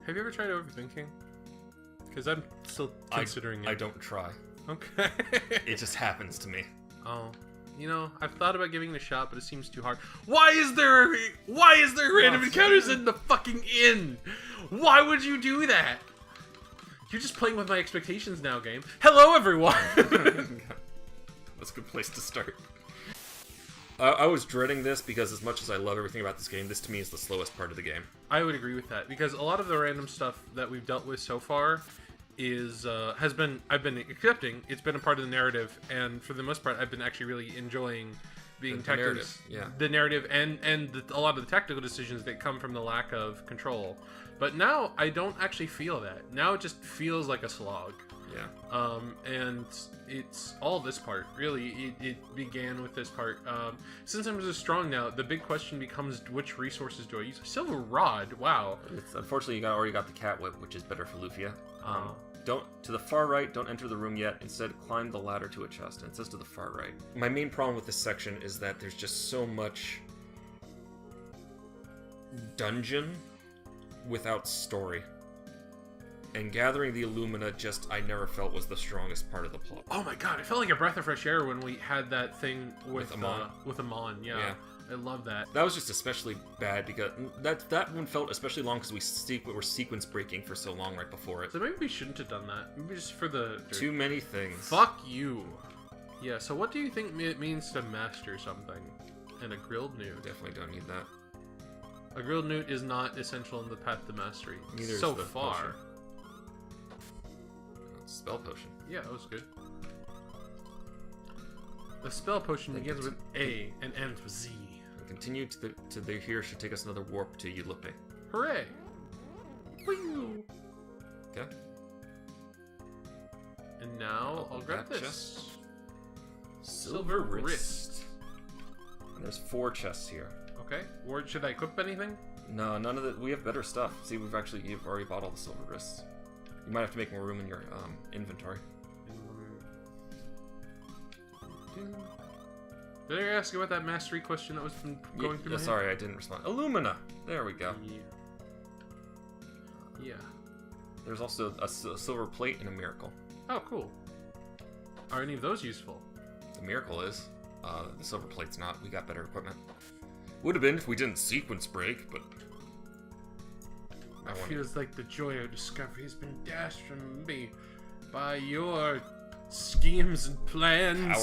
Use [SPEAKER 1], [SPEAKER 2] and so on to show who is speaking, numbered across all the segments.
[SPEAKER 1] Have you ever tried overthinking? Because I'm still considering it.
[SPEAKER 2] I don't try.
[SPEAKER 1] Okay.
[SPEAKER 2] It just happens to me.
[SPEAKER 1] Oh. You know, I've thought about giving it a shot, but it seems too hard. Why is there random encounters in the fucking inn? Why would you do that? You're just playing with my expectations now, game. Hello, everyone!
[SPEAKER 2] That's a good place to start. I was dreading this because as much as I love everything about this game, this to me is the slowest part of the game.
[SPEAKER 1] I would agree with that, because a lot of the random stuff that we've dealt with so far is I've been accepting. It's been a part of the narrative, and for the most part, I've been actually really enjoying being
[SPEAKER 2] the narrative,
[SPEAKER 1] the narrative, and a lot of the tactical decisions that come from the lack of control. But now I don't actually feel that. Now it just feels like a slog.
[SPEAKER 2] Yeah.
[SPEAKER 1] And it's all this part, really. It began with this part. Since I'm so strong now, the big question becomes, which resources do I use? Silver Rod, wow.
[SPEAKER 2] Unfortunately, you already got the Cat Whip, which is better for Lufia. To the far right, don't enter the room yet. Instead, climb the ladder to a chest. And it says to the far right. My main problem with this section is that there's just so much dungeon without story. And gathering the Alumina I never felt was the strongest part of the plot.
[SPEAKER 1] Oh my god, it felt like a breath of fresh air when we had that thing with Amon. Yeah. I love that.
[SPEAKER 2] That was just especially bad because that one felt especially long because we were sequence breaking for so long right before it.
[SPEAKER 1] So maybe we shouldn't have done that. Maybe just for the...
[SPEAKER 2] Too many things.
[SPEAKER 1] Fuck you. Yeah, so what do you think it means to master something? And a grilled newt?
[SPEAKER 2] Definitely don't need that.
[SPEAKER 1] A grilled newt is not essential in the path to mastery.
[SPEAKER 2] Neither
[SPEAKER 1] so
[SPEAKER 2] is the
[SPEAKER 1] far.
[SPEAKER 2] Potion. Spell potion.
[SPEAKER 1] Yeah, that was good. The spell potion begins with A and ends with Z.
[SPEAKER 2] And continue to the here should take us another warp to Ulippe.
[SPEAKER 1] Hooray! Woo!
[SPEAKER 2] Okay.
[SPEAKER 1] And now I'll grab this.
[SPEAKER 2] Chest.
[SPEAKER 1] Silver wrist.
[SPEAKER 2] And there's 4 chests here.
[SPEAKER 1] Okay. Or should I equip anything?
[SPEAKER 2] No, none of the. We have better stuff. See, you've already bought all the silver wrists. You might have to make more room in your inventory.
[SPEAKER 1] Did I ask you about that mastery question that was going through my head?
[SPEAKER 2] Sorry, I didn't respond. Alumina! There we go.
[SPEAKER 1] Yeah.
[SPEAKER 2] There's also a silver plate and a miracle.
[SPEAKER 1] Oh, cool. Are any of those useful?
[SPEAKER 2] The miracle is. The silver plate's not. We got better equipment. Would have been if we didn't sequence break, but...
[SPEAKER 1] It feels like the joy of discovery has been dashed from me by your schemes and plans.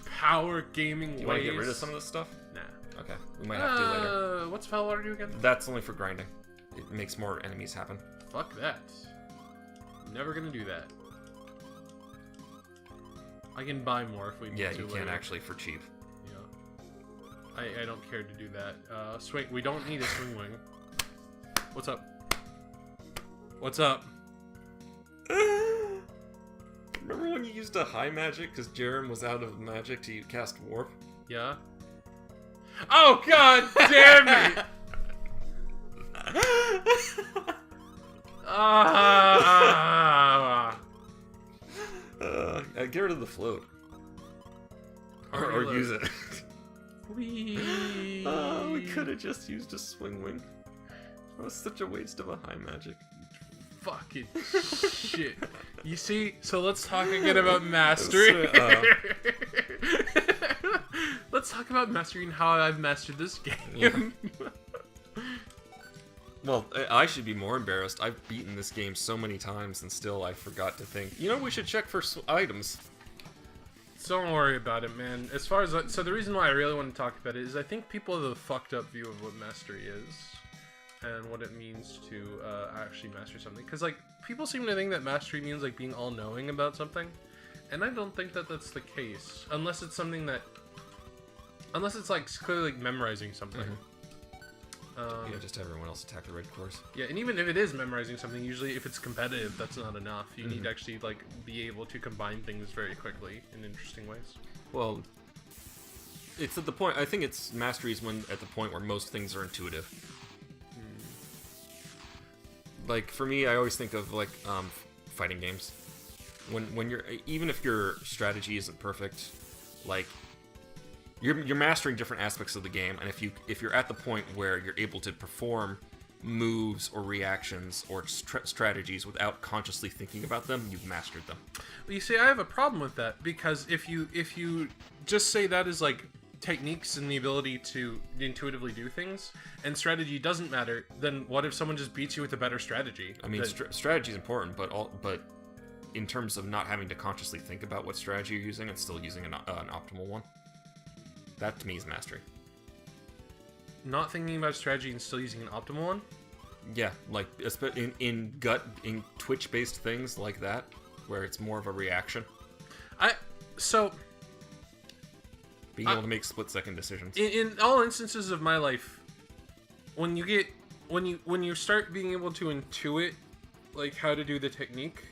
[SPEAKER 1] Power gaming ways.
[SPEAKER 2] You want to get rid of some of this stuff?
[SPEAKER 1] Nah.
[SPEAKER 2] Okay, we might have to later.
[SPEAKER 1] What's Felwater do again?
[SPEAKER 2] That's only for grinding. It makes more enemies happen.
[SPEAKER 1] Fuck that. Never gonna do that. I can buy more if we need to.
[SPEAKER 2] Yeah, you can
[SPEAKER 1] later.
[SPEAKER 2] actually for cheap.
[SPEAKER 1] Yeah. I don't care to do that. Swing. We don't need a swing wing. What's up? What's up?
[SPEAKER 2] Remember when you used a high magic because Jerem was out of magic to cast warp?
[SPEAKER 1] Yeah. Oh god damn it!
[SPEAKER 2] Get rid of the float. Or use it. We could have just used a swing wing. That was such a waste of a high magic.
[SPEAKER 1] Fucking shit. You see? So let's talk again about mastery. Let's talk about mastery and how I've mastered this game.
[SPEAKER 2] Yeah. Well, I should be more embarrassed. I've beaten this game so many times and still I forgot to think, you know, we should check for items.
[SPEAKER 1] Don't worry about it, man. As far as... So the reason why I really want to talk about it is I think people have a fucked up view of what mastery is. And what it means to actually master something. Because, like, people seem to think that mastery means, like, being all-knowing about something. And I don't think that that's the case. Unless it's something that... Unless it's, like, clearly, like, memorizing something.
[SPEAKER 2] Yeah, just everyone else attack the red cores.
[SPEAKER 1] Yeah, and even if it is memorizing something, usually if it's competitive, that's not enough. You need to actually, like, be able to combine things very quickly in interesting ways.
[SPEAKER 2] Well, it's at the point... I think it's mastery is when at the point where most things are intuitive. Like, for me, I always think of, like, fighting games. When you're... Even if your strategy isn't perfect, like... You're mastering different aspects of the game, and if you're at the point where you're able to perform moves or reactions or strategies without consciously thinking about them, you've mastered them.
[SPEAKER 1] Well, you see, I have a problem with that, because if you just say that is like techniques and the ability to intuitively do things, and strategy doesn't matter, then what if someone just beats you with a better strategy?
[SPEAKER 2] I mean, strategy is important, but in terms of not having to consciously think about what strategy you're using and still using an optimal one, that to me is mastery.
[SPEAKER 1] Not thinking about strategy and still using an optimal one?
[SPEAKER 2] Yeah, like in Twitch-based things like that, where it's more of a reaction. Being able to make split-second decisions.
[SPEAKER 1] In all instances of my life, when you start being able to intuit like how to do the technique,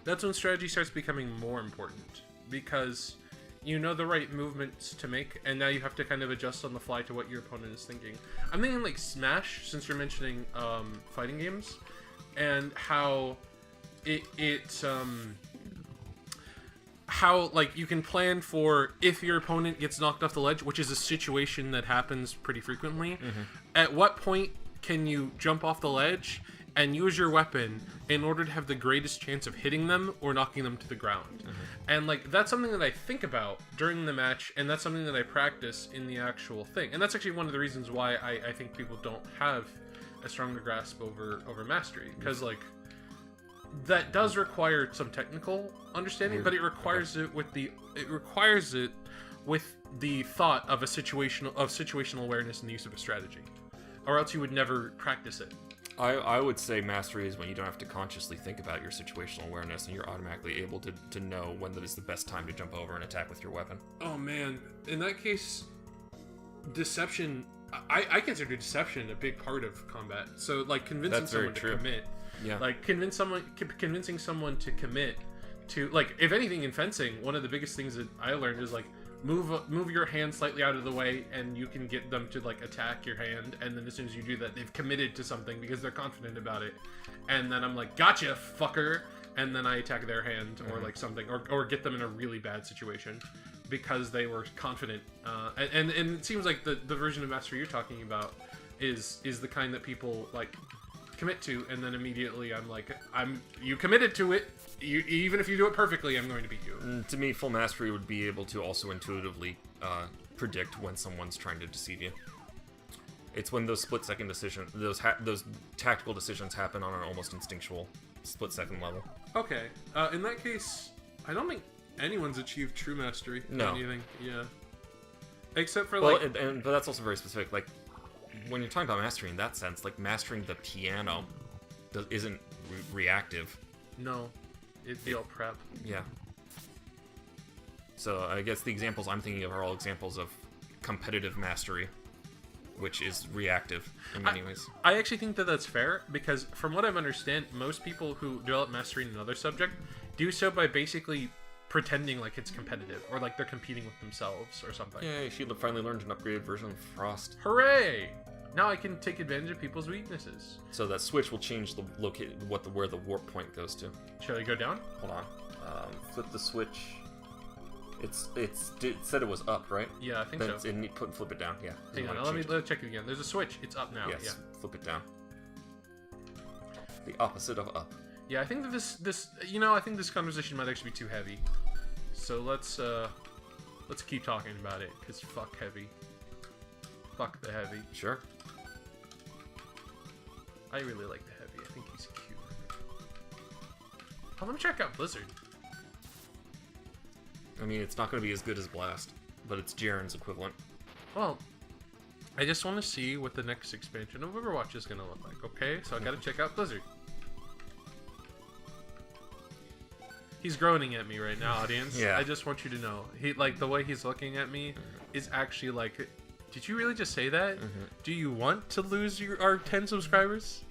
[SPEAKER 1] that's when strategy starts becoming more important, because you know the right movements to make, and now you have to kind of adjust on the fly to what your opponent is thinking. I'm thinking like Smash, since you're mentioning fighting games, and how how like you can plan for if your opponent gets knocked off the ledge, which is a situation that happens pretty frequently. At what point can you jump off the ledge and use your weapon in order to have the greatest chance of hitting them or knocking them to the ground? And like that's something that I think about during the match, and that's something that I practice in the actual thing. And that's actually one of the reasons why I think people don't have a stronger grasp over mastery, because like that does require some technical understanding, but it requires it with the thought of situational awareness and the use of a strategy, or else you would never practice it.
[SPEAKER 2] I would say mastery is when you don't have to consciously think about your situational awareness, and you're automatically able to know when that is the best time to jump over and attack with your weapon. Oh
[SPEAKER 1] man, in that case, deception. I consider deception a big part of combat. So like convincing someone to commit.
[SPEAKER 2] Yeah.
[SPEAKER 1] Like convincing someone to commit to, like, if anything in fencing, one of the biggest things that I learned is like move your hand slightly out of the way, and you can get them to like attack your hand, and then as soon as you do that, they've committed to something because they're confident about it, and then I'm like, gotcha, fucker, and then I attack their hand or like something, or get them in a really bad situation because they were confident. And it seems like the version of mastery you're talking about is the kind that people like commit to, and then immediately I'm like, you committed to it. Even if you do it perfectly, I'm going to beat you.
[SPEAKER 2] To me, full mastery would be able to also intuitively predict when someone's trying to deceive you. It's when those split-second decisions, those tactical decisions happen on an almost instinctual split-second level.
[SPEAKER 1] Okay, in that case, I don't think anyone's achieved true mastery.
[SPEAKER 2] No.
[SPEAKER 1] Anything, yeah. Except for
[SPEAKER 2] but that's also very specific. Like when you're talking about mastery in that sense, like mastering the piano isn't reactive.
[SPEAKER 1] No. It'd be all prep.
[SPEAKER 2] Yeah. So I guess the examples I'm thinking of are all examples of competitive mastery, which is reactive in many ways.
[SPEAKER 1] I actually think that that's fair, because from what I understand, most people who develop mastery in another subject do so by basically pretending like it's competitive, or like they're competing with themselves or something.
[SPEAKER 2] Yeah, she finally learned an upgraded version of Frost.
[SPEAKER 1] Hooray! Now I can take advantage of people's weaknesses.
[SPEAKER 2] So that switch will change the where the warp point goes to.
[SPEAKER 1] Shall I go down?
[SPEAKER 2] Hold on. Flip the switch. It said it was up, right?
[SPEAKER 1] Yeah, I think so.
[SPEAKER 2] Flip it down. Yeah.
[SPEAKER 1] Hang on, let me check it again. There's a switch. It's up now.
[SPEAKER 2] Yes.
[SPEAKER 1] Yeah.
[SPEAKER 2] Flip it down. The opposite of up.
[SPEAKER 1] Yeah, I think that I think this conversation might actually be too heavy. So let's keep talking about it, because fuck heavy. Fuck the heavy.
[SPEAKER 2] Sure.
[SPEAKER 1] I really like the heavy. I think he's cute. Oh, let me check out Blizzard.
[SPEAKER 2] I mean, it's not going to be as good as Blast, but it's Jaren's equivalent.
[SPEAKER 1] Well, I just want to see what the next expansion of Overwatch is going to look like, okay? So I got to check out Blizzard. He's groaning at me right now, audience.
[SPEAKER 2] Yeah.
[SPEAKER 1] I just want you to know. The way he's looking at me is actually like... Did you really just say that? Do you want to lose our 10 subscribers?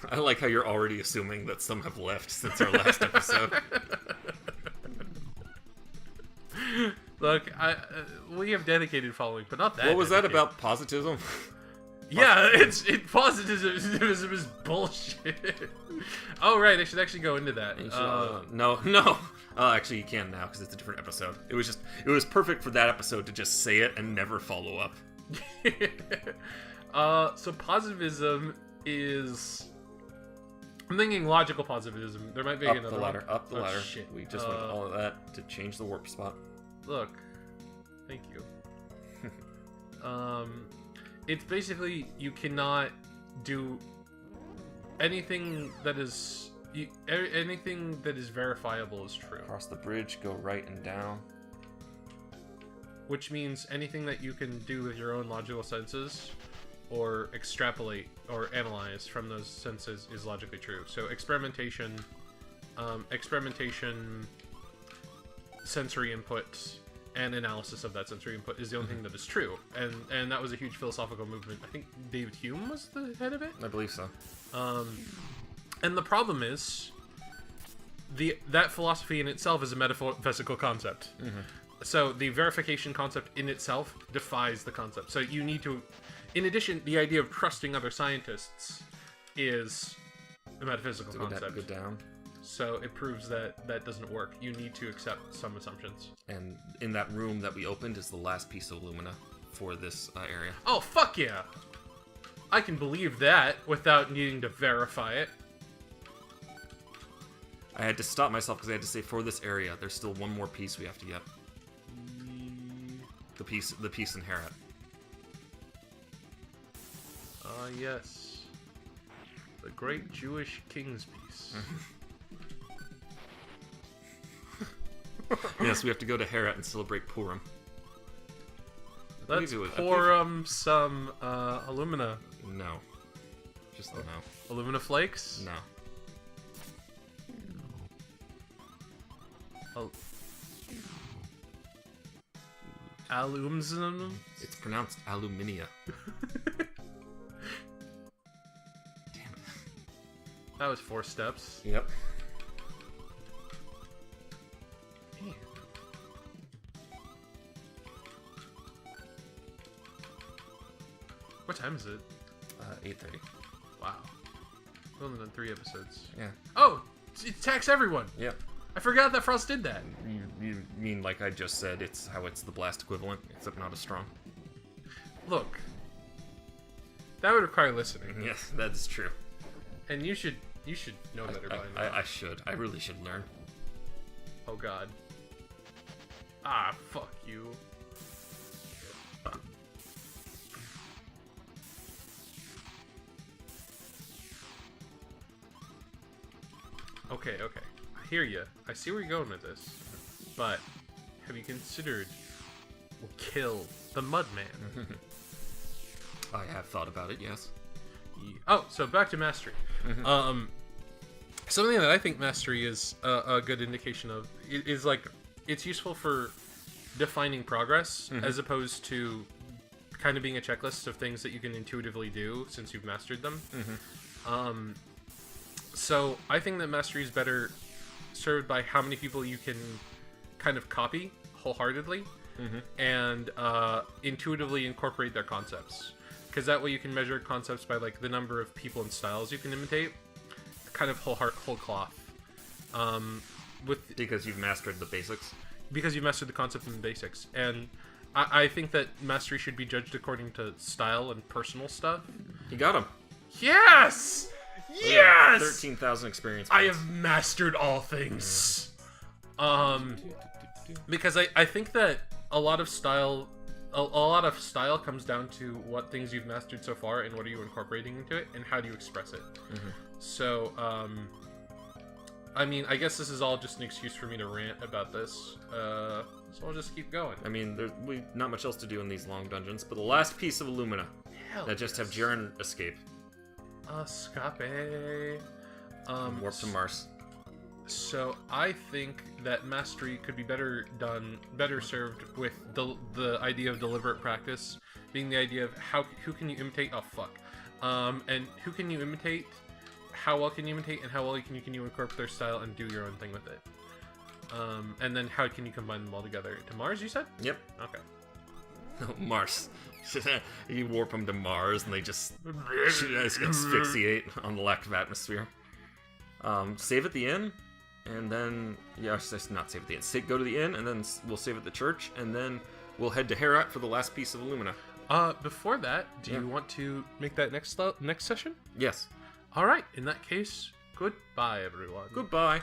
[SPEAKER 2] I like how you're already assuming that some have left since our last episode.
[SPEAKER 1] Look, we have dedicated following, but not that.
[SPEAKER 2] What was that about positivism?
[SPEAKER 1] Yeah, positivism is bullshit. Oh right, I should actually go into that.
[SPEAKER 2] No. Actually, you can now because it's a different episode. It was perfect for that episode to just say it and never follow up.
[SPEAKER 1] So positivism is... I'm thinking logical positivism. There might be
[SPEAKER 2] Up
[SPEAKER 1] another
[SPEAKER 2] the ladder,
[SPEAKER 1] one.
[SPEAKER 2] up the ladder.
[SPEAKER 1] Shit.
[SPEAKER 2] We just went all of that to change the warp spot.
[SPEAKER 1] Look. Thank you. It's basically you cannot do anything that is... anything that is verifiable is true.
[SPEAKER 2] Cross the bridge, go right and down.
[SPEAKER 1] Which means anything that you can do with your own logical senses or extrapolate or analyze from those senses is logically true. So experimentation, sensory input, and analysis of that sensory input is the only thing that is true. And that was a huge philosophical movement. I think David Hume was the head of it?
[SPEAKER 2] I believe so.
[SPEAKER 1] And the problem is, that philosophy in itself is a metaphysical concept. So the verification concept in itself defies the concept. So you need to... In addition, the idea of trusting other scientists is a metaphysical concept.
[SPEAKER 2] Go down.
[SPEAKER 1] So it proves that that doesn't work. You need to accept some assumptions.
[SPEAKER 2] And in that room that we opened is the last piece of Alumina for this area.
[SPEAKER 1] Oh, fuck yeah! I can believe that without needing to verify it.
[SPEAKER 2] I had to stop myself because I had to say for this area, there's still one more piece we have to get. The piece in Herat.
[SPEAKER 1] Yes. The great Jewish king's piece.
[SPEAKER 2] Yes, we have to go to Herat and celebrate Purim.
[SPEAKER 1] Let's pour some alumina.
[SPEAKER 2] No. Just no.
[SPEAKER 1] Alumina flakes?
[SPEAKER 2] No.
[SPEAKER 1] Alumina?
[SPEAKER 2] It's pronounced Aluminia. Damn it.
[SPEAKER 1] That was 4 steps.
[SPEAKER 2] Yep.
[SPEAKER 1] Man. What time is it?
[SPEAKER 2] 8:30.
[SPEAKER 1] Wow. We've only done 3 episodes.
[SPEAKER 2] Yeah.
[SPEAKER 1] Oh! It attacks everyone!
[SPEAKER 2] Yep.
[SPEAKER 1] I forgot that Frost did that.
[SPEAKER 2] You mean like I just said, it's how it's the blast equivalent, except not as strong.
[SPEAKER 1] Look. That would require listening.
[SPEAKER 2] Yes, that's true.
[SPEAKER 1] And you should know better by now.
[SPEAKER 2] I should. I really should learn.
[SPEAKER 1] Oh god. Ah, fuck you. Okay. I hear you. I see where you're going with this. But have you considered we'll kill the Mudman?
[SPEAKER 2] I have thought about it, yes.
[SPEAKER 1] Oh, so back to mastery. Something that I think mastery is a good indication of is like it's useful for defining progress as opposed to kind of being a checklist of things that you can intuitively do since you've mastered them. So I think that mastery is better served by how many people you can kind of copy wholeheartedly and intuitively incorporate their concepts. Because that way you can measure concepts by like the number of people and styles you can imitate, kind of whole cloth.
[SPEAKER 2] Because you've mastered the basics.
[SPEAKER 1] Because you've mastered the concept and the basics, and I think that mastery should be judged according to style and personal stuff.
[SPEAKER 2] You got him.
[SPEAKER 1] Yes. Yes!
[SPEAKER 2] 13,000 experience
[SPEAKER 1] I
[SPEAKER 2] points.
[SPEAKER 1] have mastered all things. Because I think that a lot of style comes down to what things you've mastered so far and what are you incorporating into it and how do you express it. So, I mean, I guess this is all just an excuse for me to rant about this. So I'll just keep going.
[SPEAKER 2] I mean, there's not much else to do in these long dungeons, but the last piece of Alumina that just have Jaren escape.
[SPEAKER 1] Escape.
[SPEAKER 2] Warp to Mars.
[SPEAKER 1] So I think that mastery could be better served with the idea of deliberate practice, being the idea of who can you imitate? Oh fuck. And who can you imitate? How well can you imitate, and how well can you incorporate their style and do your own thing with it? And then how can you combine them all together? To Mars, you said?
[SPEAKER 2] Yep.
[SPEAKER 1] Okay.
[SPEAKER 2] Mars. You warp them to Mars, and they just asphyxiate on the lack of atmosphere. Save at the inn, and then not save at the inn. Go to the inn, and then we'll save at the church, and then we'll head to Herat for the last piece of Alumina.
[SPEAKER 1] Before that, do you want to make that next session?
[SPEAKER 2] Yes.
[SPEAKER 1] All right. In that case, goodbye, everyone.
[SPEAKER 2] Goodbye.